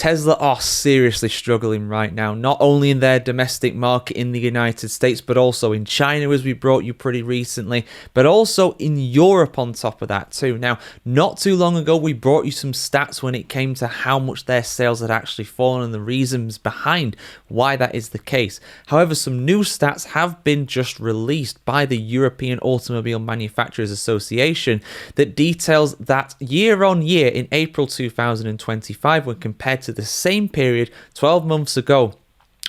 Tesla are seriously struggling right now, not only in their domestic market in the United States, but also in China, as we brought you pretty recently, but also in Europe on top of that too. Now, not too long ago, we brought you some stats when it came to how much their sales had actually fallen and the reasons behind why that is the case. However, some new stats have been just released by the European Automobile Manufacturers Association that details that year on year in April 2025, when compared to the same period 12 months ago,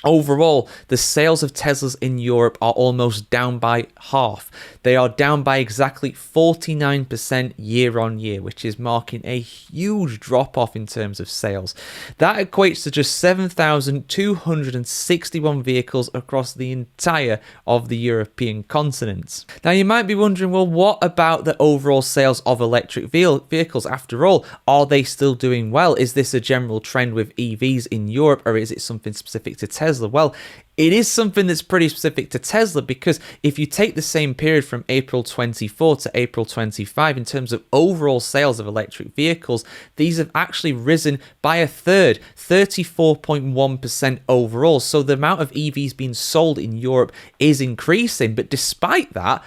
overall, the sales of Teslas in Europe are almost down by half. They are down by exactly 49% year on year, which is marking a huge drop off in terms of sales. That equates to just 7,261 vehicles across the entire of the European continent. Now, you might be wondering, well, what about the overall sales of electric vehicles? After all, are they still doing well? Is this a general trend with EVs in Europe, or is it something specific to Tesla? Well, it is something that's pretty specific to Tesla, because if you take the same period from April 24 to April 25 in terms of overall sales of electric vehicles, these have actually risen by a third, 34.1% overall. So the amount of EVs being sold in Europe is increasing, but despite that,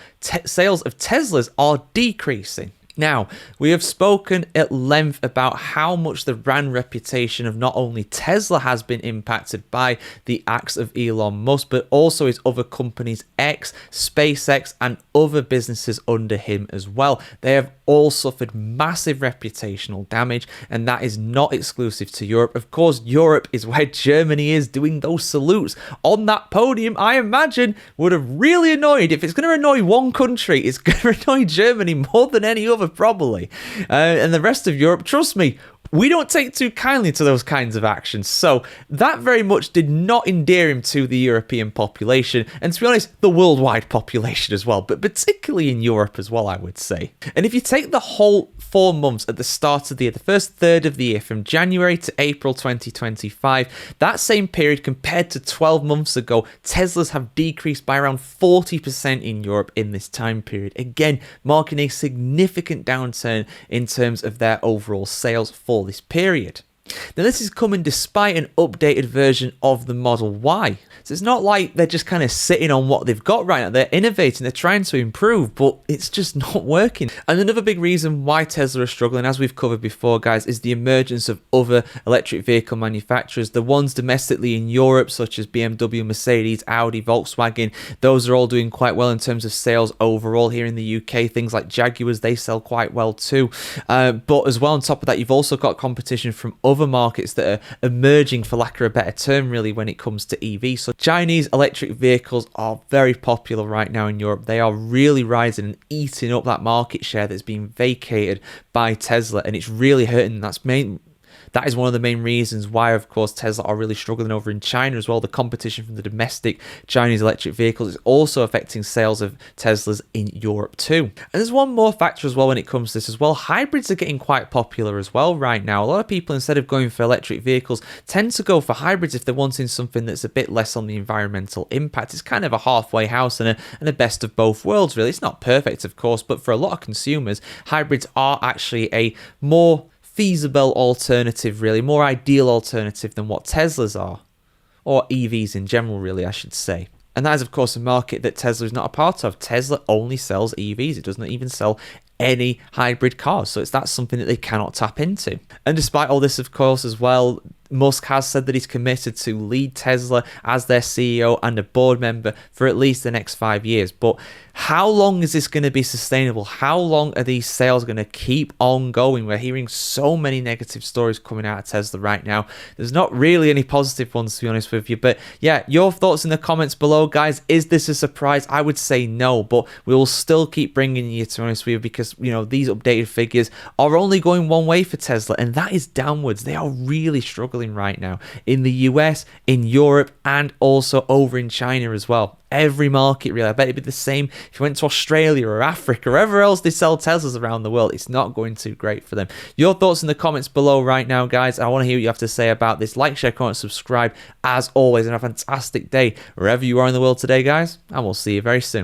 sales of Teslas are decreasing. Now, we have spoken at length about how much the brand reputation of not only Tesla has been impacted by the acts of Elon Musk, but also his other companies, X, SpaceX, and other businesses under him as well. They have all suffered massive reputational damage, and that is not exclusive to Europe. Of course, Europe is where Germany is doing those salutes on that podium. I imagine would have really annoyed, if it's going to annoy one country, it's going to annoy Germany more than any other, probably. And the rest of Europe, trust me, we don't take too kindly to those kinds of actions. So that very much did not endear him to the European population, and to be honest, the worldwide population as well, but particularly in Europe as well, I would say. And if you take the whole 4 months at the start of the year, the first third of the year, from January to April 2025, that same period compared to 12 months ago, Teslas have decreased by around 40% in Europe in this time period. Again, marking a significant downturn in terms of their overall sales for this period. Now, this is coming despite an updated version of the Model Y. So it's not like they're just kind of sitting on what they've got right now. They're innovating, they're trying to improve, but it's just not working. And another big reason why Tesla are struggling, as we've covered before, guys, is the emergence of other electric vehicle manufacturers. The ones domestically in Europe, such as BMW, Mercedes, Audi, Volkswagen, those are all doing quite well in terms of sales overall. Here in the UK, things like Jaguars, they sell quite well too. But as well, on top of that, you've also got competition from other markets that are emerging, for lack of a better term, really, when it comes to EV. So Chinese electric vehicles are very popular right now in Europe. They are really rising and eating up that market share that's been vacated by Tesla, and it's really hurting. That is one of the main reasons why, of course, Tesla are really struggling over in China as well. The competition from the domestic Chinese electric vehicles is also affecting sales of Teslas in Europe too. And there's one more factor as well when it comes to this as well. Hybrids are getting quite popular as well right now. A lot of people, instead of going for electric vehicles, tend to go for hybrids if they're wanting something that's a bit less on the environmental impact. It's kind of a halfway house and a best of both worlds, really. It's not perfect, of course, but for a lot of consumers, hybrids are actually a more feasible alternative, really, more ideal alternative than what Teslas are, or EVs in general, really, I should say. And that is, of course, a market that Tesla is not a part of. Tesla only sells EVs. It doesn't even sell any hybrid cars, so that's something that they cannot tap into. And despite all this, of course, as well, Musk has said that he's committed to lead Tesla as their CEO and a board member for at least the next 5 years. But how long is this going to be sustainable? How long are these sales going to keep on going? We're hearing so many negative stories coming out of Tesla right now. There's not really any positive ones, to be honest with you. But yeah, your thoughts in the comments below, guys. Is this a surprise? I would say no, but we will still keep bringing you, to be honest with you, because, you know, these updated figures are only going one way for Tesla, and that is downwards. They are really struggling right now in the US, in Europe, and also over in China as well. Every market, really. I bet it'd be the same if you went to Australia or Africa or wherever else they sell Teslas around the world. It's not going too great for them. Your thoughts in the comments below right now, guys. I want to hear what you have to say about this. Like, share, comment, subscribe as always, and have a fantastic day wherever you are in the world today, guys, and we'll see you very soon.